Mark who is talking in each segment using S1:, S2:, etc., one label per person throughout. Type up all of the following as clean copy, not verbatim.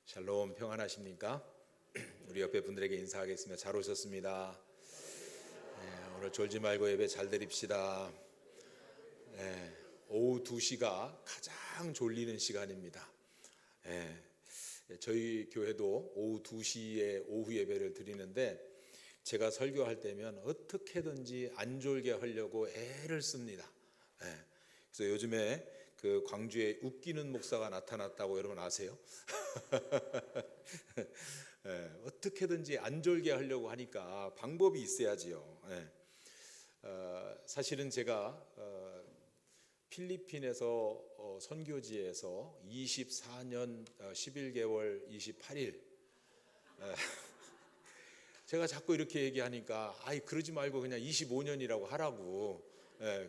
S1: 샬롬, 평안하십니까? 우리 옆에 분들에게 인사하겠습니다. 잘 오셨습니다. 오늘 졸지 말고 예배 잘 드립시다. 오후 2시가 가장 졸리는 시간입니다. 저희 교회도 오후 2시에 오후 예배를 드리는데 제가 설교할 때면 어떻게든지 안 졸게 하려고 애를 씁니다. 그래서 요즘에 그 광주에 웃기는 목사가 나타났다고 여러분 아세요? 어떻게든지 안 졸게 하려고 하니까 방법이 있어야지요. 사실은 제가 필리핀에서 선교지에서 24년 11개월 28일 제가 자꾸 이렇게 얘기하니까 아이 그러지 말고 그냥 25년이라고 하라고.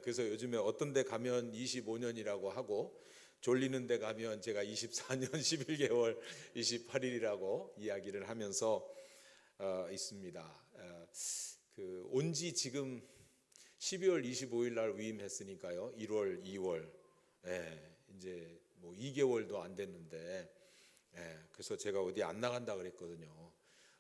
S1: 그래서 요즘에 어떤 데 가면 25년이라고 하고 졸리는 데 가면 제가 24년 11개월 28일이라고 이야기를 하면서 있습니다. 온지 지금 12월 25일 날 위임했으니까요. 1월, 2월 이제 뭐 2개월도 안 됐는데 그래서 제가 어디 안 나간다 그랬거든요.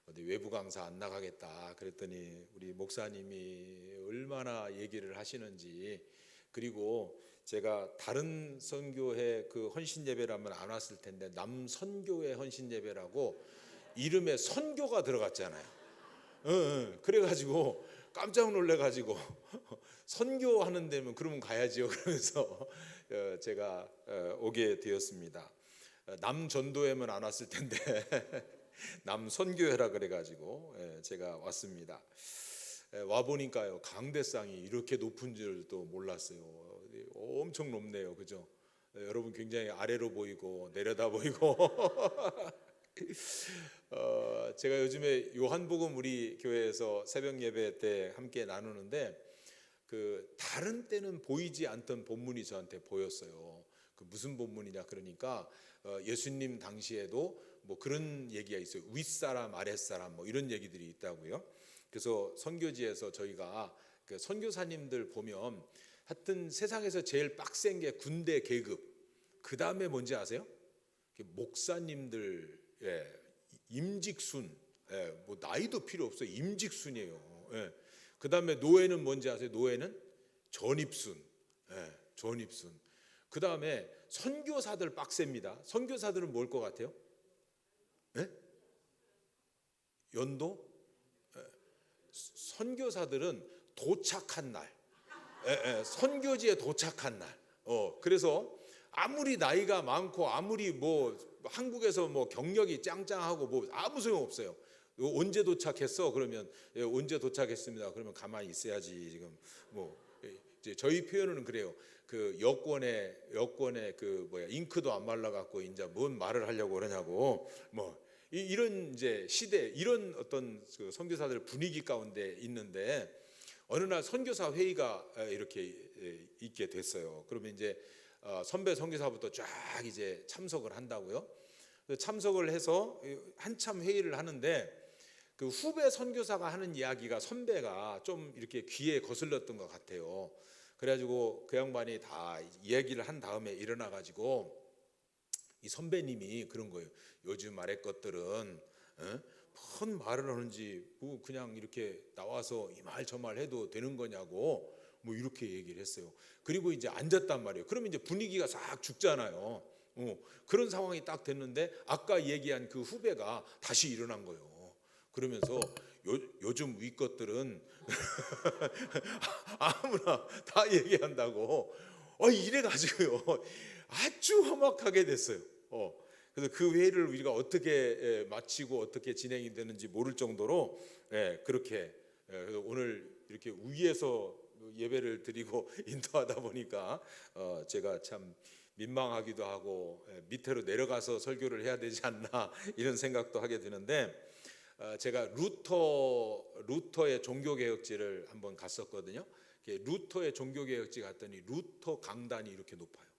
S1: 어디 외부 강사 안 나가겠다 그랬더니 우리 목사님이 얼마나 얘기를 하시는지, 그리고 제가 다른 선교회 그 헌신 예배라면 안 왔을 텐데 남선교회 헌신 예배라고 이름에 선교가 들어갔잖아요. 그래가지고 깜짝 놀래가지고 선교하는 데면 그러면 가야지요 그러면서 제가 오게 되었습니다. 남전도회면 안 왔을 텐데 남선교회라 그래가지고 제가 왔습니다. 와 보니까요 강대상이 이렇게 높은 줄도 몰랐어요. 엄청 높네요, 그죠? 여러분 굉장히 아래로 보이고 내려다 보이고 제가 요즘에 요한복음 우리 교회에서 새벽 예배 때 함께 나누는데 그 다른 때는 보이지 않던 본문이 저한테 보였어요. 그 무슨 본문이냐 그러니까 예수님 당시에도 뭐 그런 얘기가 있어요. 윗사람 아랫사람 뭐 이런 얘기들이 있다고요. 그래서 선교지에서 저희가 그 선교사님들 보면 하여튼 세상에서 제일 빡센 게 군대 계급, 그 다음에 뭔지 아세요? 목사님들 임직순, 뭐 나이도 필요 없어요. 임직순이에요. 그 다음에 노예는 뭔지 아세요? 노예는 전입순, 전입순. 그 다음에 선교사들 빡셉니다. 선교사들은 뭘 것 같아요? 연도? 선교사들은 도착한 날, 선교지에 도착한 날. 그래서 아무리 나이가 많고 아무리 뭐 한국에서 뭐 경력이 짱짱하고 뭐 아무 소용 없어요. 언제 도착했어? 그러면 언제 도착했습니다. 그러면 가만히 있어야지. 지금 뭐 이제 저희 표현은 그래요. 그 여권에 그 뭐야 잉크도 안 말라갖고 이제 뭔 말을 하려고 그러냐고 뭐 이런 이제 시대, 이런 어떤 그 선교사들 분위기 가운데 있는데 어느 날 선교사 회의가 이렇게 있게 됐어요. 그러면 이제 선배 선교사부터 쫙 이제 참석을 한다고요. 참석을 해서 한참 회의를 하는데 그 후배 선교사가 하는 이야기가 선배가 좀 이렇게 귀에 거슬렸던 것 같아요. 그래가지고 그 양반이 다 이야기를 한 다음에 일어나 가지고 이 선배님이 그런 거예요. 요즘 아래 것들은 뭔 말을 하는지 뭐 그냥 이렇게 나와서 이 말 저 말 해도 되는 거냐고 뭐 이렇게 얘기를 했어요. 그리고 이제 앉았단 말이에요. 그러면 이제 분위기가 싹 죽잖아요. 그런 상황이 딱 됐는데 아까 얘기한 그 후배가 다시 일어난 거예요. 그러면서 요즘 위 것들은 아무나 다 얘기한다고 이래가지고요 아주 험악하게 됐어요. 그래서 그 회의를 우리가 어떻게 마치고 어떻게 진행이 되는지 모를 정도로 그렇게 그래서 오늘 이렇게 위에서 예배를 드리고 인도하다 보니까 제가 참 민망하기도 하고 밑으로 내려가서 설교를 해야 되지 않나 이런 생각도 하게 되는데 제가 루터의 종교개혁지를 한번 갔었거든요. 루터의 종교개혁지 갔더니 루터 강단이 이렇게 높아요.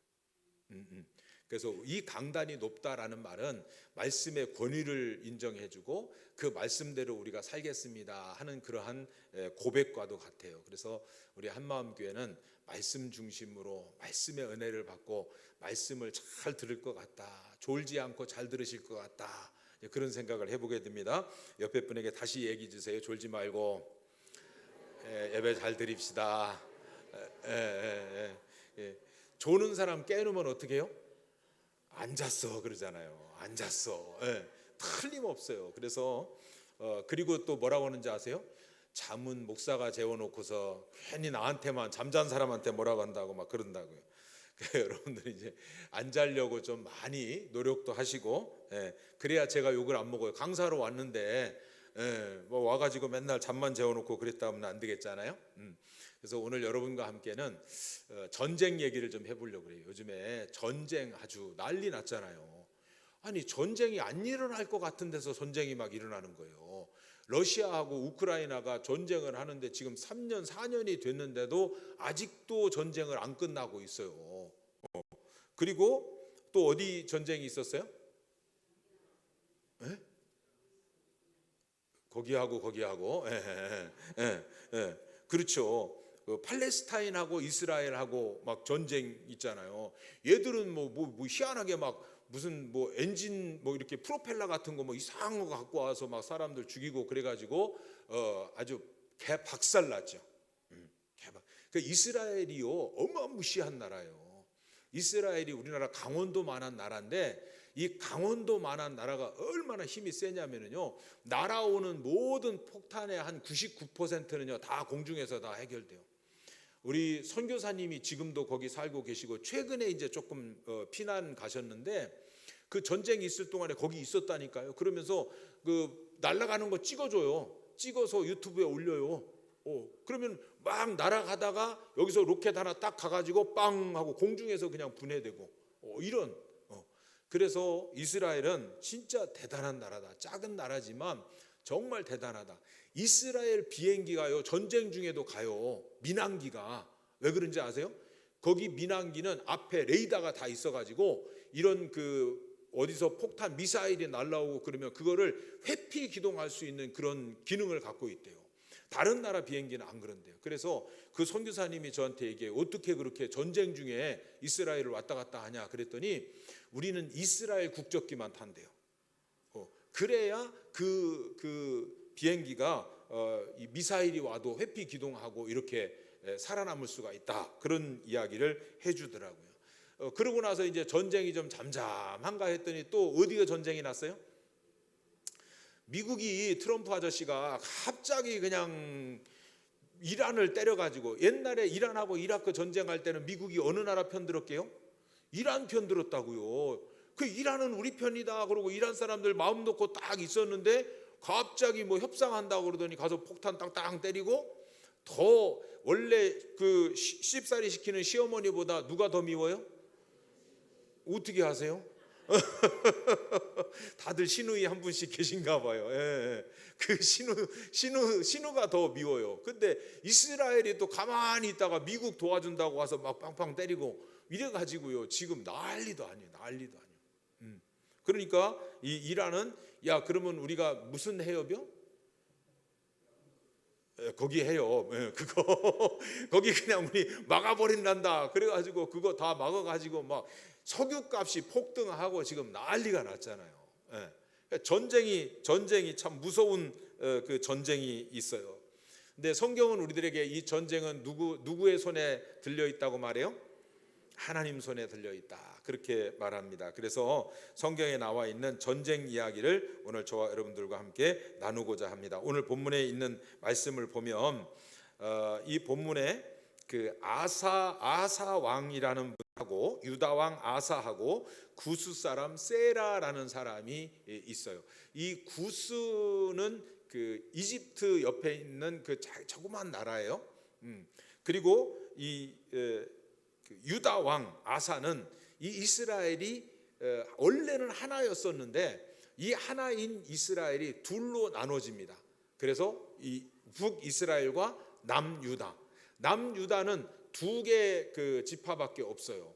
S1: 그래서 이 강단이 높다라는 말은 말씀의 권위를 인정해주고 그 말씀대로 우리가 살겠습니다 하는 그러한 고백과도 같아요. 그래서 우리 한마음교회는 말씀 중심으로 말씀의 은혜를 받고 말씀을 잘 들을 것 같다, 졸지 않고 잘 들으실 것 같다, 그런 생각을 해보게 됩니다. 옆에 분에게 다시 얘기 주세요. 졸지 말고 예배 잘 드립시다. 조는 사람 깨우면 어떻게 해요? 앉았어 그러잖아요. 앉았어. 틀림없어요. 그래서 그리고 또 뭐라고 하는지 아세요? 잠은 목사가 재워놓고서 괜히 나한테만, 잠잔 사람한테 뭐라고 한다고 막 그런다고요. 여러분들이 이제 안 자려고 좀 많이 노력도 하시고, 그래야 제가 욕을 안 먹어요. 강사로 왔는데 뭐 와가지고 맨날 잠만 재워놓고 그랬다 하면 안 되겠잖아요. 그래서 오늘 여러분과 함께는 전쟁 얘기를 좀 해보려고 그래요. 요즘에 전쟁 아주 난리 났잖아요. 아니 전쟁이 안 일어날 것 같은 데서 전쟁이 막 일어나는 거예요. 러시아하고 우크라이나가 전쟁을 하는데 지금 3년 4년이 됐는데도 아직도 전쟁을 안 끝나고 있어요. 그리고 또 어디 전쟁이 있었어요? 거기하고 그렇죠. 팔레스타인하고 이스라엘하고 막 전쟁 있잖아요. 얘들은 뭐 희한하게 막 무슨 뭐 엔진 뭐 이렇게 프로펠러 같은 거 뭐 이상한 거 갖고 와서 막 사람들 죽이고 그래가지고 아주 개 박살났죠. 그 이스라엘이요 어마무시한 나라예요. 이스라엘이 우리나라 강원도만한 나라인데 이 강원도만한 나라가 얼마나 힘이 세냐면요, 날아오는 모든 폭탄의 한 99%는요 다 공중에서 다 해결돼요. 우리 선교사님이 지금도 거기 살고 계시고 최근에 이제 조금 피난 가셨는데 그 전쟁이 있을 동안에 거기 있었다니까요. 그러면서 그 날아가는 거 찍어줘요. 찍어서 유튜브에 올려요. 그러면 막 날아가다가 여기서 로켓 하나 딱 가가지고 빵 하고 공중에서 그냥 분해되고 이런. 그래서 이스라엘은 진짜 대단한 나라다. 작은 나라지만 정말 대단하다. 이스라엘 비행기가요 전쟁 중에도 가요. 민항기가. 왜 그런지 아세요? 거기 민항기는 앞에 레이더가 다 있어가지고 이런 그 어디서 폭탄 미사일이 날라오고 그러면 그거를 회피 기동할 수 있는 그런 기능을 갖고 있대요. 다른 나라 비행기는 안 그런데요. 그래서 그 선교사님이 저한테 얘기해, 어떻게 그렇게 전쟁 중에 이스라엘을 왔다 갔다 하냐 그랬더니 우리는 이스라엘 국적기만 탄대요. 그래야 그 비행기가 이 미사일이 와도 회피 기동하고 이렇게 살아남을 수가 있다, 그런 이야기를 해주더라고요. 그러고 나서 이제 전쟁이 좀 잠잠한가 했더니 또 어디가 전쟁이 났어요? 미국이 트럼프 아저씨가 갑자기 그냥 이란을 때려가지고, 옛날에 이란하고 이라크 전쟁할 때는 미국이 어느 나라 편 들었게요? 이란 편 들었다고요. 그 이란은 우리 편이다 그러고 이란 사람들 마음 놓고 딱 있었는데 갑자기 뭐 협상한다고 그러더니 가서 폭탄 땅땅 때리고, 더 원래 그 씹살이 시키는 시어머니보다 누가 더 미워요? 어떻게 하세요? 다들 시누이 한 분씩 계신가 봐요. 그 시누가 더 미워요. 근데 이스라엘이 또 가만히 있다가 미국 도와준다고 와서 막 빵빵 때리고 이래 가지고요 지금 난리도 아니에요. 그러니까 이 이란은 야 그러면 우리가 무슨 해협이요? 거기 해요. 그거 거기 그냥 우리 막아버린단다. 그래가지고 그거 다 막아가지고 막 석유값이 폭등하고 지금 난리가 났잖아요. 전쟁이 참 무서운 그 전쟁이 있어요. 근데 성경은 우리들에게 이 전쟁은 누구의 손에 들려 있다고 말해요? 하나님 손에 들려 있다, 그렇게 말합니다. 그래서 성경에 나와 있는 전쟁 이야기를 오늘 저와 여러분들과 함께 나누고자 합니다. 오늘 본문에 있는 말씀을 보면 이 본문에 그 아사 왕이라는 분하고 유다 왕 아사하고 구스 사람 세라라는 사람이 있어요. 이 구스는 그 이집트 옆에 있는 그 조그만 나라예요. 그리고 이 유다 왕 아사는 이 이스라엘이 원래는 하나였었는데 이 하나인 이스라엘이 둘로 나눠집니다. 그래서 이 북이스라엘과 남유다는 두 개 그 지파밖에 없어요.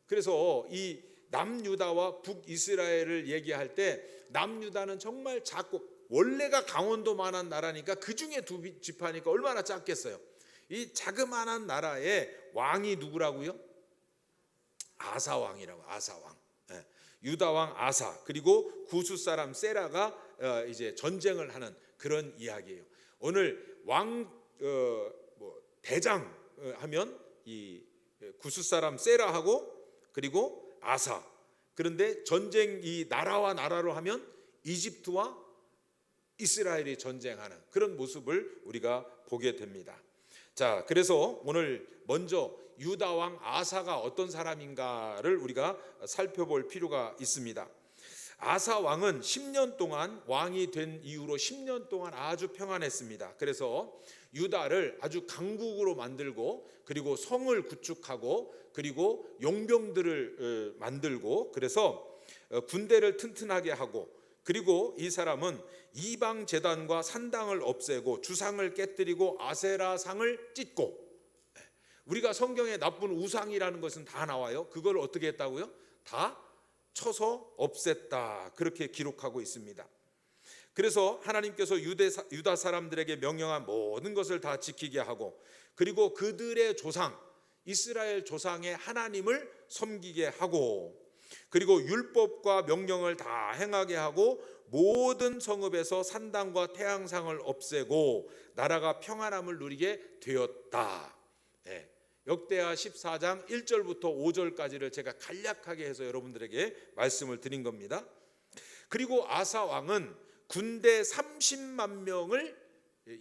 S1: 그래서 이 남유다와 북이스라엘을 얘기할 때 남유다는 정말 작고 원래가 강원도만한 나라니까 그 중에 두 지파니까 얼마나 작겠어요. 이 자그마한 나라의 왕이 누구라고요? 아사 왕이라고. 아사 왕. 예. 유다 왕 아사 그리고 구스 사람 세라가 이제 전쟁을 하는 그런 이야기예요. 오늘 왕 대장 하면 이 구스 사람 세라하고 그리고 아사. 그런데 전쟁 이 나라와 나라로 하면 이집트와 이스라엘이 전쟁하는 그런 모습을 우리가 보게 됩니다. 자, 그래서 오늘 먼저 유다 왕 아사가 어떤 사람인가를 우리가 살펴볼 필요가 있습니다. 아사 왕은 10년 동안 왕이 된 이후로 10년 동안 아주 평안했습니다. 그래서 유다를 아주 강국으로 만들고 그리고 성을 구축하고 그리고 용병들을 만들고 그래서 군대를 튼튼하게 하고 그리고 이 사람은 이방 제단과 산당을 없애고 주상을 깨뜨리고 아세라상을 찢고 우리가 성경에 나쁜 우상이라는 것은 다 나와요. 그걸 어떻게 했다고요? 다 쳐서 없앴다 그렇게 기록하고 있습니다. 그래서 하나님께서 유다 사람들에게 명령한 모든 것을 다 지키게 하고 그리고 그들의 조상 이스라엘 조상의 하나님을 섬기게 하고 그리고 율법과 명령을 다 행하게 하고 모든 성읍에서 산당과 태양상을 없애고 나라가 평안함을 누리게 되었다. 네. 역대하 14장 1절부터 5절까지를 제가 간략하게 해서 여러분들에게 말씀을 드린 겁니다. 그리고 아사 왕은 군대 30만 명을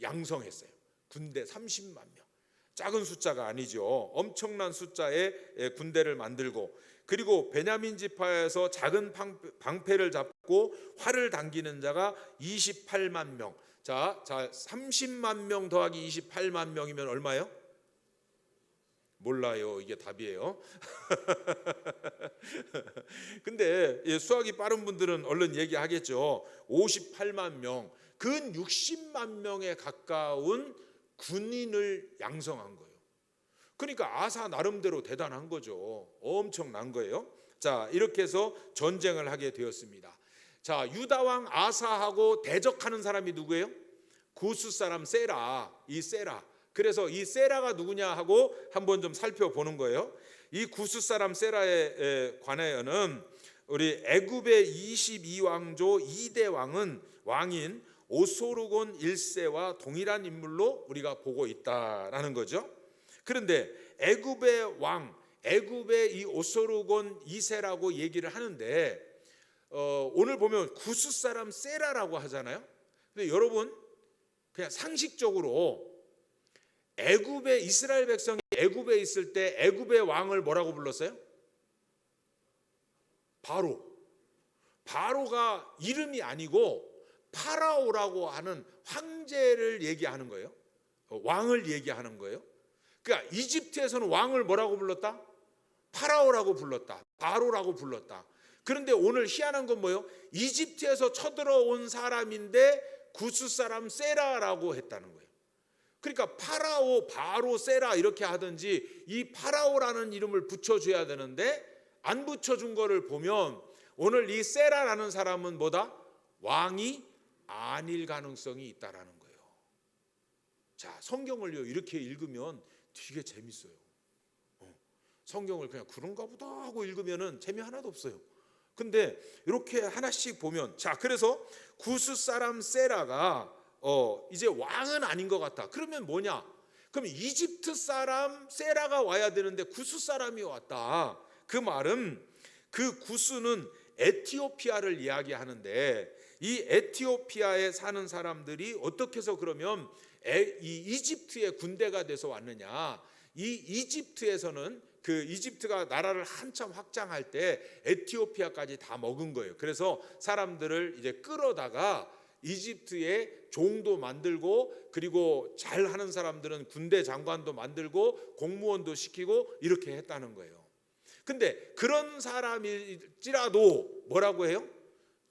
S1: 양성했어요. 군대 30만 명. 작은 숫자가 아니죠. 엄청난 숫자의 군대를 만들고 그리고 베냐민 지파에서 작은 방패를 잡고 활을 당기는 자가 28만 명. 자, 30만 명 더하기 28만 명이면 얼마예요? 몰라요. 이게 답이에요. 근데 수학이 빠른 분들은 얼른 얘기하겠죠. 58만 명, 근 60만 명에 가까운 군인을 양성한 거예요. 그러니까 아사 나름대로 대단한 거죠. 엄청난 거예요. 자, 이렇게 해서 전쟁을 하게 되었습니다. 자, 유다 왕 아사하고 대적하는 사람이 누구예요? 구스 사람 세라. 이 세라. 그래서 이 세라가 누구냐 하고 한번 좀 살펴보는 거예요. 이 구스 사람 세라에 관하여는 우리 애굽의 22왕조 2대 왕인 오소르곤 1세와 동일한 인물로 우리가 보고 있다라는 거죠. 그런데 애굽의 왕, 애굽의 이 오소르곤 2세라고 얘기를 하는데 오늘 보면 구스 사람 세라라고 하잖아요. 근데 여러분 그냥 상식적으로 애굽의 이스라엘 백성이 애굽에 있을 때 애굽의 왕을 뭐라고 불렀어요? 바로가 이름이 아니고 파라오라고 하는 황제를 얘기하는 거예요. 왕을 얘기하는 거예요. 그러니까 이집트에서는 왕을 뭐라고 불렀다? 파라오라고 불렀다. 바로라고 불렀다. 그런데 오늘 희한한 건 뭐예요? 이집트에서 쳐들어온 사람인데 구스 사람 세라라고 했다는 거예요. 그러니까 파라오, 바로, 세라 이렇게 하든지 이 파라오라는 이름을 붙여줘야 되는데 안 붙여준 거를 보면 오늘 이 세라라는 사람은 뭐다? 왕이 아닐 가능성이 있다라는 거예요. 자, 성경을요 이렇게 읽으면 되게 재밌어요. 성경을 그냥 그런가 보다 하고 읽으면은 재미 하나도 없어요. 근데 이렇게 하나씩 보면 자, 그래서 구스 사람 세라가 이제 왕은 아닌 것 같다. 그러면 뭐냐? 그럼 이집트 사람 세라가 와야 되는데 구스 사람이 왔다. 그 말은 그 구스는 에티오피아를 이야기하는데 이 에티오피아에 사는 사람들이 어떻게 해서 그러면 이 이집트의 군대가 돼서 왔느냐? 이 이집트에서는 그 이집트가 나라를 한참 확장할 때 에티오피아까지 다 먹은 거예요. 그래서 사람들을 이제 끌어다가 이집트에 종도 만들고 그리고 잘하는 사람들은 군대 장관도 만들고 공무원도 시키고 이렇게 했다는 거예요. 근데 그런 사람일지라도 뭐라고 해요?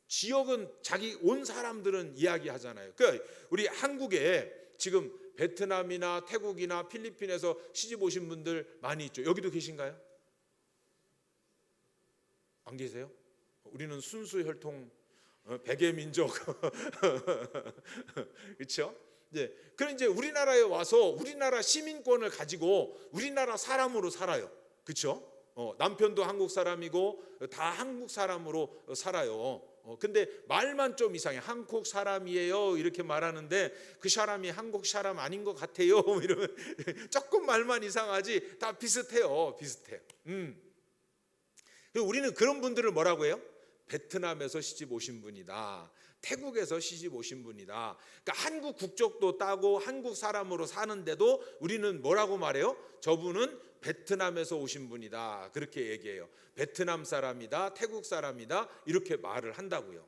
S1: 지역은 자기 온 사람들은 이야기하잖아요. 그러니까 우리 한국에 지금 베트남이나 태국이나 필리핀에서 시집 오신 분들 많이 있죠. 여기도 계신가요? 안 계세요? 우리는 순수 혈통 백의 민족 그렇죠? 이제 그럼 이제 우리나라에 와서 우리나라 시민권을 가지고 우리나라 사람으로 살아요. 그렇죠? 남편도 한국 사람이고 다 한국 사람으로 살아요. 근데 말만 좀 이상해. 한국 사람이에요 이렇게 말하는데 그 사람이 한국 사람 아닌 것 같아요 이러면 조금 말만 이상하지 다 비슷해요. 비슷해요. 우리는 그런 분들을 뭐라고 해요? 베트남에서 시집 오신 분이다. 태국에서 시집 오신 분이다. 그러니까 한국 국적도 따고 한국 사람으로 사는데도 우리는 뭐라고 말해요? 저분은 베트남에서 오신 분이다. 그렇게 얘기해요. 베트남 사람이다, 태국 사람이다 이렇게 말을 한다고요.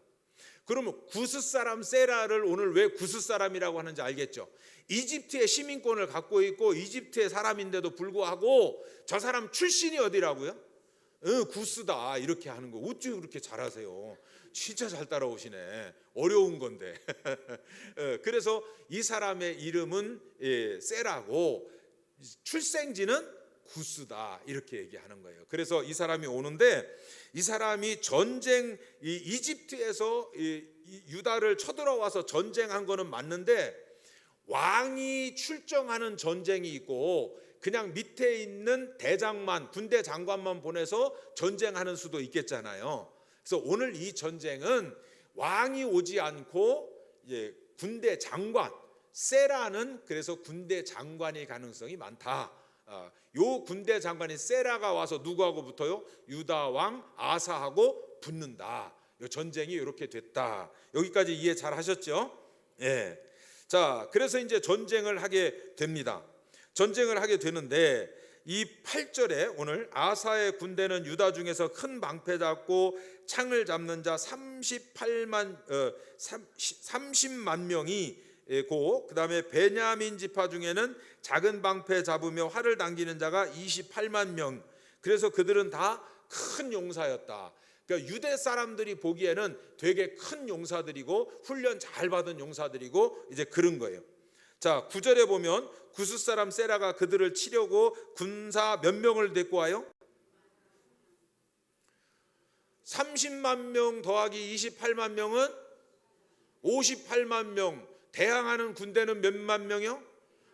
S1: 그러면 구스 사람 세라를 오늘 왜 구스 사람이라고 하는지 알겠죠? 이집트의 시민권을 갖고 있고 이집트의 사람인데도 불구하고 저 사람 출신이 어디라고요? 구스다 이렇게 하는 거. 어찌 그렇게 잘하세요? 진짜 잘 따라오시네. 어려운 건데. 그래서 이 사람의 이름은 세라고 출생지는 구스다 이렇게 얘기하는 거예요. 그래서 이 사람이 오는데 이 사람이 전쟁 이집트에서 유다를 쳐들어와서 전쟁한 거는 맞는데 왕이 출정하는 전쟁이 있고 그냥 밑에 있는 대장만 군대 장관만 보내서 전쟁하는 수도 있겠잖아요. 그래서 오늘 이 전쟁은 왕이 오지 않고 이제 군대 장관 세라는 그래서 군대 장관의 가능성이 많다. 요 군대 장관인 세라가 와서 누구하고 붙어요? 유다 왕 아사하고 붙는다. 요 전쟁이 이렇게 됐다. 여기까지 이해 잘 하셨죠? 예. 자, 그래서 이제 전쟁을 하게 됩니다. 전쟁을 하게 되는데 이 8절에 오늘 아사의 군대는 유다 중에서 큰 방패 잡고 창을 잡는 자 30만 명이 고 그다음에 베냐민 지파 중에는 작은 방패 잡으며 활을 당기는 자가 28만 명. 그래서 그들은 다 큰 용사였다. 그러니까 유대 사람들이 보기에는 되게 큰 용사들이고 훈련 잘 받은 용사들이고 이제 그런 거예요. 자, 9절에 보면 구스 사람 세라가 그들을 치려고 군사 몇 명을 데리고 와요? 30만 명 더하기 28만 명은 58만 명. 대항하는 군대는 몇만 명이요?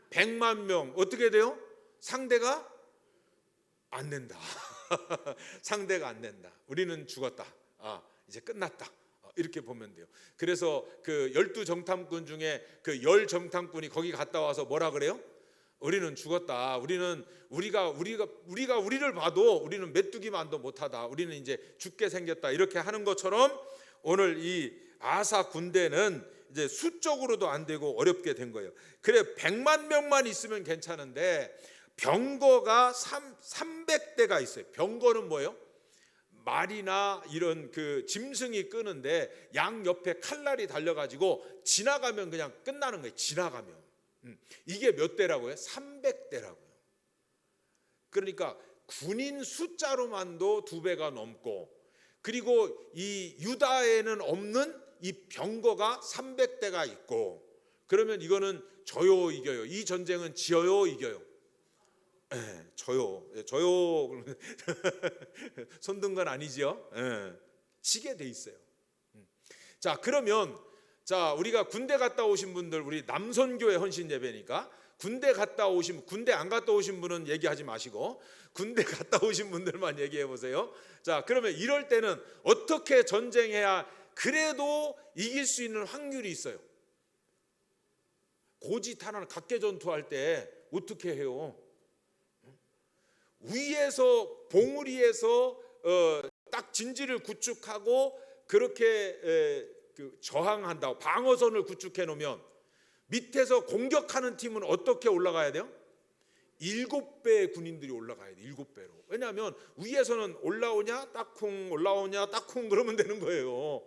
S1: 100만 명. 어떻게 돼요? 상대가 안 된다. 상대가 안 된다. 우리는 죽었다. 이제 끝났다. 이렇게 보면 돼요. 그래서 그 12정탐꾼 중에 그 10정탐꾼이 거기 갔다 와서 뭐라 그래요? 우리는 죽었다. 우리가 우리를 봐도 우리는 메뚜기만도 못하다. 우리는 이제 죽게 생겼다. 이렇게 하는 것처럼 오늘 이 아사 군대는 이제 수적으로도 안 되고 어렵게 된 거예요. 그래 100만 명만 있으면 괜찮은데 병거가 300대가 있어요. 병거는 뭐예요? 말이나 이런 그 짐승이 끄는데 양 옆에 칼날이 달려가지고 지나가면 그냥 끝나는 거예요. 지나가면. 이게 몇 대라고요? 300대라고요. 그러니까 군인 숫자로만도 2배가 넘고 그리고 이 유다에는 없는 이 병거가 300대가 있고 그러면 이거는 져요 이겨요? 이 전쟁은 지어요 이겨요? 져요. 손든 건 아니지요. 지게 돼 있어요. 자, 그러면 자 우리가 군대 갔다 오신 분들 우리 남선교회 헌신 예배니까 군대 안 갔다 오신 분은 얘기하지 마시고 군대 갔다 오신 분들만 얘기해 보세요. 자, 그러면 이럴 때는 어떻게 전쟁해야 그래도 이길 수 있는 확률이 있어요? 고지탄환 각개전투할 때 어떻게 해요? 위에서 봉우리에서 딱 진지를 구축하고 그렇게 저항한다고 방어선을 구축해 놓으면 밑에서 공격하는 팀은 어떻게 올라가야 돼요? 7배의 군인들이 올라가야 돼요. 7배로. 왜냐하면 위에서는 올라오냐 딱쿵 올라오냐 딱쿵 그러면 되는 거예요.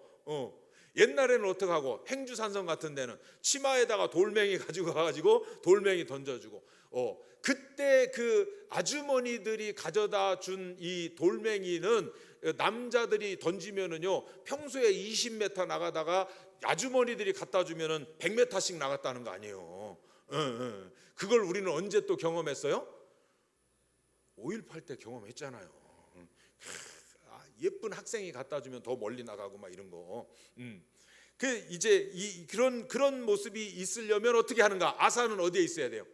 S1: 옛날에는 어떻게 하고 행주산성 같은 데는 치마에다가 돌멩이 가지고 가가지고 돌멩이 던져주고 그때 그 아주머니들이 가져다 준 이 돌멩이는 남자들이 던지면은요 평소에 20m 나가다가 아주머니들이 갖다 주면은 100m씩 나갔다는 거 아니에요. 그걸 우리는 언제 또 경험했어요? 5.18 때 경험했잖아요. 예쁜 학생이 갖다 주면 더 멀리 나가고 막 이런 거. 그 이제 그런 모습이 있으려면 어떻게 하는가? 아사는 어디에 있어야 돼요?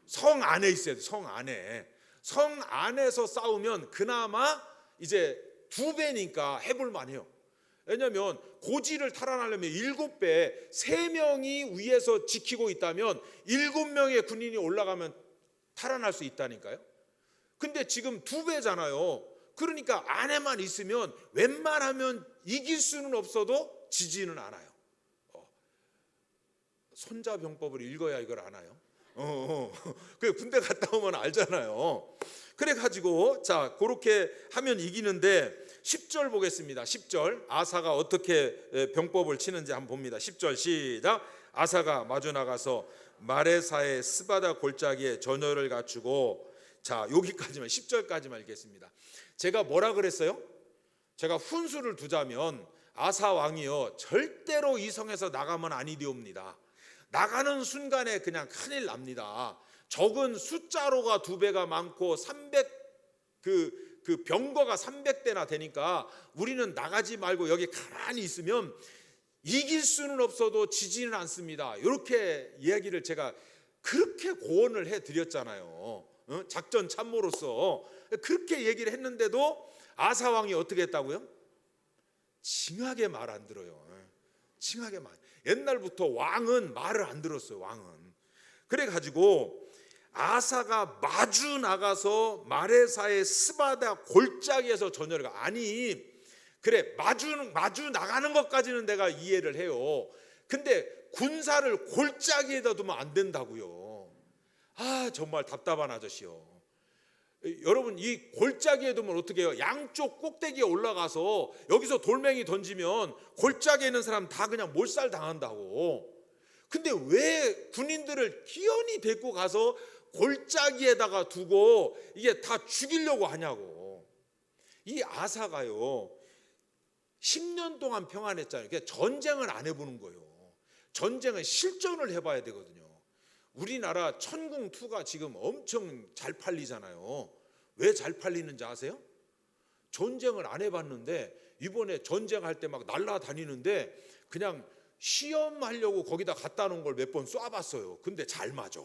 S1: 성 안에 있어야 돼요. 성 안에. 성 안에서 싸우면 그나마 이제 2배니까 해볼 만해요. 왜냐하면 고지를 탈환하려면 7배, 3명이 위에서 지키고 있다면 7명의 군인이 올라가면 탈환할 수 있다니까요. 근데 지금 2배잖아요. 그러니까 안에만 있으면 웬만하면 이길 수는 없어도 지지는 않아요. 손자병법을 읽어야 이걸 아나요? 그 군대 갔다 오면 알잖아요. 그래가지고 자 그렇게 하면 이기는데 10절 보겠습니다. 10절 아사가 어떻게 병법을 치는지 한번 봅니다. 10절 시작. 아사가 마주 나가서 마레사의 스바다 골짜기에 전열을 갖추고, 자 여기까지만 10절까지만 읽겠습니다. 제가 뭐라 그랬어요? 제가 훈수를 두자면 아사 왕이요 절대로 이 성에서 나가면 아니되옵니다. 나가는 순간에 그냥 큰일 납니다. 적은 숫자로가 2배가 많고 300 그 병거가 300대나 되니까 우리는 나가지 말고 여기 가만히 있으면 이길 수는 없어도 지지는 않습니다. 이렇게 이야기를 제가 그렇게 고언을 해드렸잖아요. 작전 참모로서 그렇게 얘기를 했는데도 아사 왕이 어떻게 했다고요? 징하게 말 안 들어요. 징하게 말. 옛날부터 왕은 말을 안 들었어요. 왕은. 그래가지고 아사가 마주 나가서 마레사의 스바다 골짜기에서 전열을 가. 아니 그래 마주 나가는 것까지는 내가 이해를 해요. 근데 군사를 골짜기에다 두면 안 된다고요. 아 정말 답답한 아저씨요. 여러분 이 골짜기에 두면 어떻게 해요? 양쪽 꼭대기에 올라가서 여기서 돌멩이 던지면 골짜기에 있는 사람 다 그냥 몰살 당한다고. 근데 왜 군인들을 기어이 데리고 가서 골짜기에다가 두고 이게 다 죽이려고 하냐고. 이 아사가요 10년 동안 평안했잖아요. 그러니까 전쟁을 안 해보는 거예요. 전쟁은 실전을 해봐야 되거든요. 우리나라 천궁2가 지금 엄청 잘 팔리잖아요. 왜 잘 팔리는지 아세요? 전쟁을 안 해봤는데 이번에 전쟁할 때 막 날아다니는데 그냥 시험하려고 거기다 갖다 놓은 걸 몇 번 쏴봤어요. 근데 잘 맞아.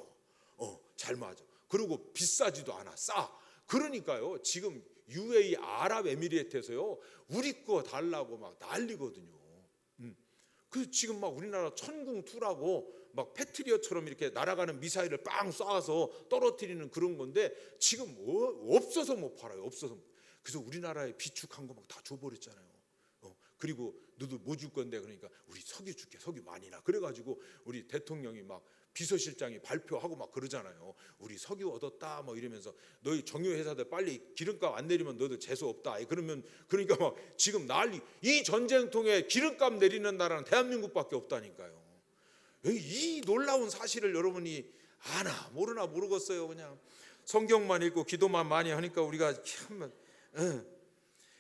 S1: 잘 맞아. 그리고 비싸지도 않아. 싸. 그러니까요 지금 UAE 아랍에미리트에서요 우리 거 달라고 막 난리거든요. 그 지금 막 우리나라 천궁2라고 막 패트리어처럼 이렇게 날아가는 미사일을 빵 쏴서 떨어뜨리는 그런 건데 지금 없어서 못 팔아요. 없어서. 그래서 우리나라에 비축한 거 막 다 줘버렸잖아요. 그리고 너도 뭐 줄 건데 그러니까 우리 석유 줄게. 석유 많이 나. 그래가지고 우리 대통령이 막 비서실장이 발표하고 막 그러잖아요. 우리 석유 얻었다 뭐 이러면서 너희 정유 회사들 빨리 기름값 안 내리면 너도 재수 없다. 그러면 그러니까 막 지금 난리. 이 전쟁통에 기름값 내리는 나라는 대한민국밖에 없다니까요. 이 놀라운 사실을 여러분이 아나 모르나 모르겠어요. 그냥 성경만 읽고 기도만 많이 하니까 우리가 참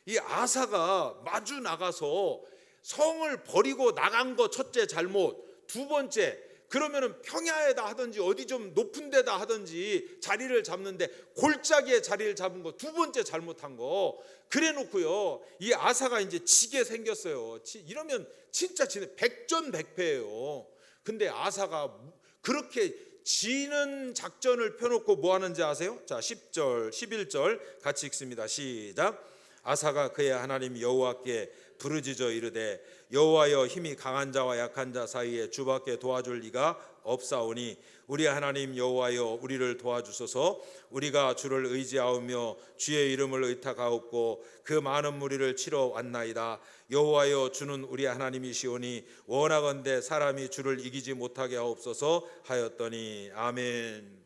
S1: 이 아사가 마주 나가서 성을 버리고 나간 거 첫째 잘못. 2번째 그러면은 평야에다 하든지 어디 좀 높은 데다 하든지 자리를 잡는데 골짜기에 자리를 잡은 거 2번째 잘못한 거. 그래 놓고요 이 아사가 이제 지게 생겼어요. 이러면 진짜 백전백패예요. 근데 아사가 그렇게 지는 작전을 펴놓고 뭐 하는지 아세요? 자 10절 11절 같이 읽습니다. 시작. 아사가 그의 하나님 여호와께 부르짖어 이르되 여호와여 힘이 강한 자와 약한 자 사이에 주밖에 도와줄 리가 없사오니 우리 하나님 여호와여 우리를 도와주소서. 우리가 주를 의지하오며 주의 이름을 의탁하옵고 그 많은 무리를 치러 왔나이다. 여호와여 주는 우리 하나님이시오니 원하건대 사람이 주를 이기지 못하게 하옵소서 하였더니 아멘.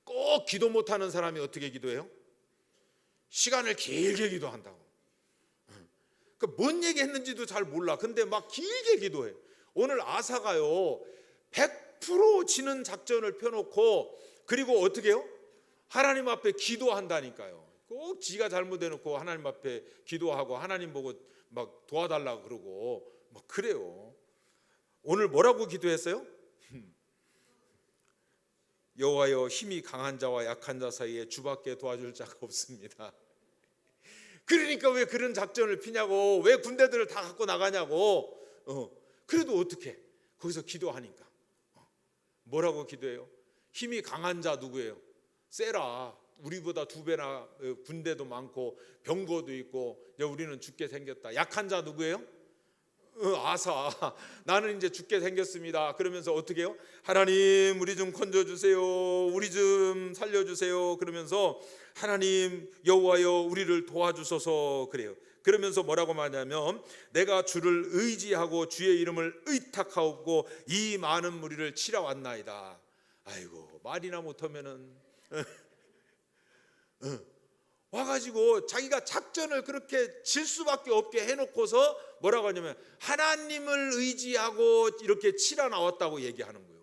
S1: 꼭 기도 못하는 사람이 어떻게 기도해요? 시간을 길게 기도한다고. 뭔 얘기했는지도 잘 몰라. 근데 막 길게 기도해. 오늘 아사가요 100% 지는 작전을 펴놓고 그리고 어떻게 해요? 하나님 앞에 기도한다니까요. 꼭 지가 잘못해놓고 하나님 앞에 기도하고 하나님 보고 막 도와달라고 그러고 막 그래요. 오늘 뭐라고 기도했어요? 여호와여 힘이 강한 자와 약한 자 사이에 주밖에 도와줄 자가 없습니다. 그러니까 왜 그런 작전을 피냐고, 왜 군대들을 다 갖고 나가냐고. 그래도 어떻게 거기서 기도하니까 뭐라고 기도해요? 힘이 강한 자 누구예요? 세라. 우리보다 2배나 군대도 많고 병거도 있고 이제 우리는 죽게 생겼다. 약한 자 누구예요? 아사. 나는 이제 죽게 생겼습니다. 그러면서 어떻게 해요? 하나님 우리 좀 건져주세요, 우리 좀 살려주세요. 그러면서 하나님 여호와여 우리를 도와주소서 그래요. 그러면서 뭐라고 말하냐면 내가 주를 의지하고 주의 이름을 의탁하고 이 많은 무리를 치러 왔나이다. 아이고 말이나 못하면은 와가지고 자기가 작전을 그렇게 질 수밖에 없게 해놓고서 뭐라고 하냐면 하나님을 의지하고 이렇게 치러 나왔다고 얘기하는 거예요.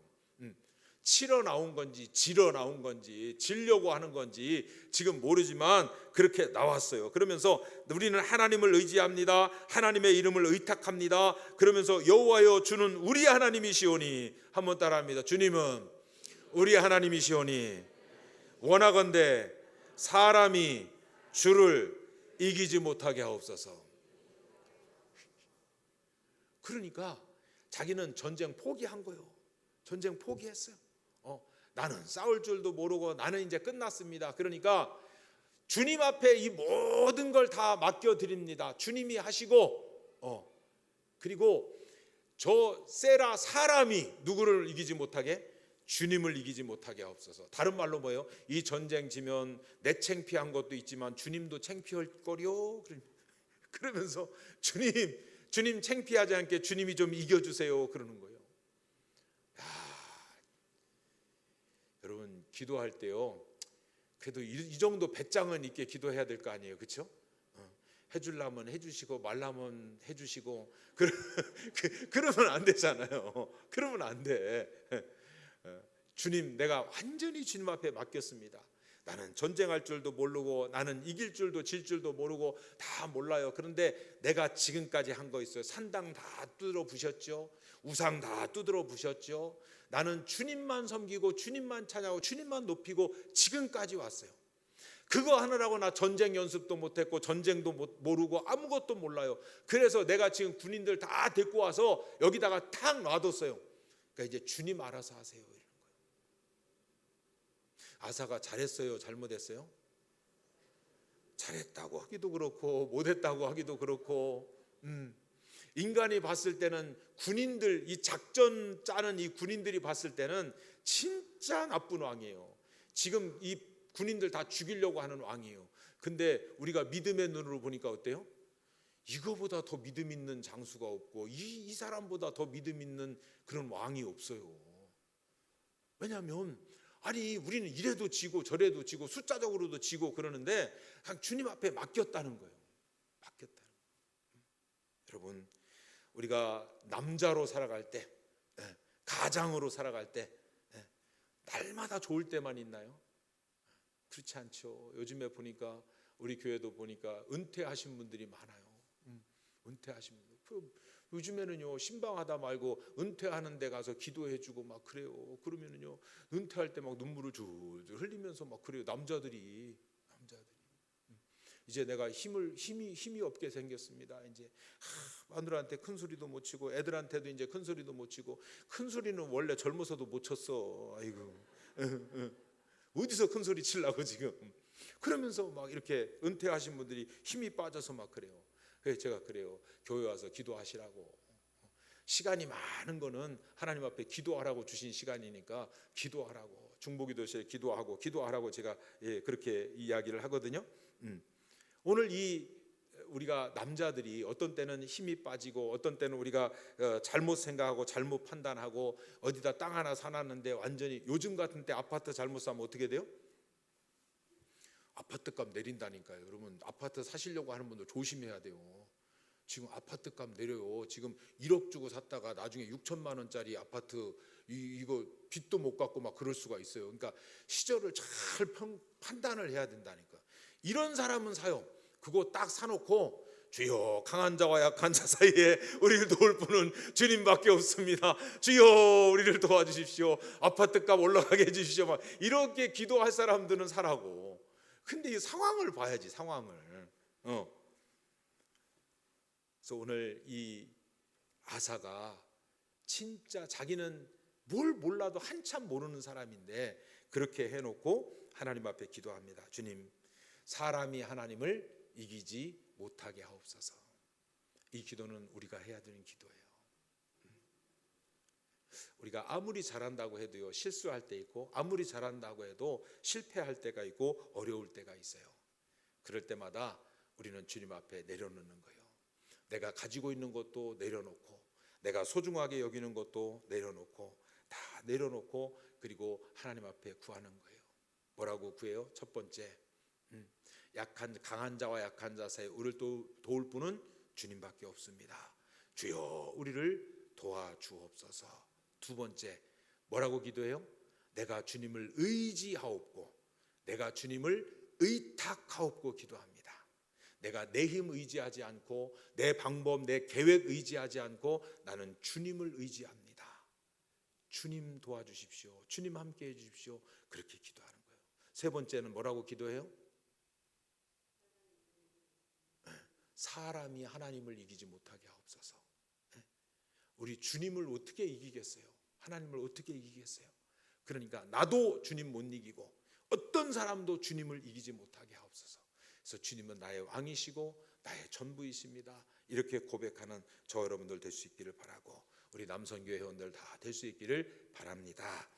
S1: 치러 나온 건지 지러 나온 건지 지려고 하는 건지 지금 모르지만 그렇게 나왔어요. 그러면서 우리는 하나님을 의지합니다, 하나님의 이름을 의탁합니다. 그러면서 여호와여 주는 우리 하나님이시오니, 한번 따라합니다. 주님은 우리 하나님이시오니 원하건대 사람이 주를 이기지 못하게 하옵소서. 그러니까 자기는 전쟁 포기한 거예요. 전쟁 포기했어요. 나는 싸울 줄도 모르고 나는 이제 끝났습니다. 그러니까 주님 앞에 이 모든 걸 다 맡겨드립니다. 주님이 하시고 그리고 저 세라 사람이 누구를 이기지 못하게? 주님을 이기지 못하게 하옵소서. 다른 말로 뭐예요? 이 전쟁 지면 내 창피한 것도 있지만 주님도 창피할 거려. 그러면서 주님 창피하지 않게 주님이 좀 이겨주세요 그러는 거예요. 여러분 기도할 때요 그래도 이 정도 배짱은 있게 기도해야 될 거 아니에요, 그렇죠? 해주려면 해주시고 말라면 해주시고 그러면 안 되잖아요. 그러면 안 돼. 주님 내가 완전히 주님 앞에 맡겼습니다. 나는 전쟁할 줄도 모르고 나는 이길 줄도 질 줄도 모르고 다 몰라요. 그런데 내가 지금까지 한 거 있어요. 산당 다 두드러 부셨죠. 우상 다 두드러 부셨죠. 나는 주님만 섬기고 주님만 찬양하고 주님만 높이고 지금까지 왔어요. 그거 하느라고 나 전쟁 연습도 못했고 전쟁도 모르고 아무것도 몰라요. 그래서 내가 지금 군인들 다 데리고 와서 여기다가 탁 놔뒀어요. 그러니까 이제 주님 알아서 하세요 이런 거예요. 아사가 잘했어요 잘못했어요? 잘했다고 하기도 그렇고 못했다고 하기도 그렇고 인간이 봤을 때는 군인들 이 작전 짜는 이 군인들이 봤을 때는 진짜 나쁜 왕이에요. 지금 이 군인들 다 죽이려고 하는 왕이에요. 근데 우리가 믿음의 눈으로 보니까 어때요? 이거보다 더 믿음 있는 장수가 없고 이 사람보다 더 믿음 있는 그런 왕이 없어요. 왜냐하면 아니 우리는 이래도 지고 저래도 지고 숫자적으로도 지고 그러는데 그냥 주님 앞에 맡겼다는 거예요. 맡겼다는 거예요. 여러분 우리가 남자로 살아갈 때 가장으로 살아갈 때 날마다 좋을 때만 있나요? 그렇지 않죠. 요즘에 보니까 우리 교회도 보니까 은퇴하신 분들이 많아요. 은퇴하신 분들. 요즘에는요 신방하다 말고 은퇴하는 데 가서 기도해주고 막 그래요. 그러면은요 은퇴할 때 막 눈물을 줄줄 흘리면서 막 그래요. 남자들이 이제 내가 힘이 없게 생겼습니다. 이제 마누라한테 큰 소리도 못 치고 애들한테도 이제 큰 소리도 못 치고 큰 소리는 원래 젊어서도 못 쳤어. 아이고 어디서 큰 소리 치려고 지금. 그러면서 막 이렇게 은퇴하신 분들이 힘이 빠져서 막 그래요. 그래서 제가 그래요. 교회 와서 기도하시라고. 시간이 많은 거는 하나님 앞에 기도하라고 주신 시간이니까 기도하라고. 중보기도실에 기도하라고 제가 그렇게 이야기를 하거든요. 오늘 우리가 남자들이 어떤 때는 힘이 빠지고 어떤 때는 우리가 잘못 생각하고 잘못 판단하고 어디다 땅 하나 사놨는데 완전히 요즘 같은 때 아파트 잘못 사면 어떻게 돼요? 아파트값 내린다니까요. 여러분 아파트 사시려고 하는 분들 조심해야 돼요. 지금 아파트값 내려요. 지금 1억 주고 샀다가 나중에 6천만 원짜리 아파트 이거 빚도 못 갚고 막 그럴 수가 있어요. 그러니까 시절을 잘 판단을 해야 된다니까. 이런 사람은 사요. 그거 딱 사놓고 주여 강한 자와 약한 자 사이에 우리를 도울 분은 주님밖에 없습니다. 주여 우리를 도와주십시오. 아파트값 올라가게 해주십시오. 막 이렇게 기도할 사람들은 사라고. 근데 이 상황을 봐야지. 상황을. 그래서 오늘 이 아사가 진짜 자기는 뭘 몰라도 한참 모르는 사람인데 그렇게 해놓고 하나님 앞에 기도합니다. 주님, 사람이 하나님을 이기지 못하게 하옵소서. 이 기도는 우리가 해야 되는 기도예요. 우리가 아무리 잘한다고 해도요, 실수할 때 있고, 아무리 잘한다고 해도 실패할 때가 있고 어려울 때가 있어요. 그럴 때마다 우리는 주님 앞에 내려놓는 거예요. 내가 가지고 있는 것도 내려놓고, 내가 소중하게 여기는 것도 내려놓고, 다 내려놓고, 그리고 하나님 앞에 구하는 거예요. 뭐라고 구해요? 첫 번째, 강한 자와 약한 자 사이에 우리를 도울 분은 주님밖에 없습니다. 주여 우리를 도와주옵소서. 두 번째, 뭐라고 기도해요? 내가 주님을 의지하옵고, 내가 주님을 의탁하옵고 기도합니다. 내가 내 힘 의지하지 않고, 내 방법, 내 계획 의지하지 않고 나는 주님을 의지합니다. 주님 도와주십시오. 주님 함께 해주십시오. 그렇게 기도하는 거예요. 세 번째는 뭐라고 기도해요? 사람이 하나님을 이기지 못하게 하옵소서. 우리 주님을 어떻게 이기겠어요? 하나님을 어떻게 이기겠어요? 그러니까 나도 주님 못 이기고 어떤 사람도 주님을 이기지 못하게 하옵소서. 그래서 주님은 나의 왕이시고 나의 전부이십니다. 이렇게 고백하는 저 여러분들 될 수 있기를 바라고, 우리 남성교회 회원들 다 될 수 있기를 바랍니다.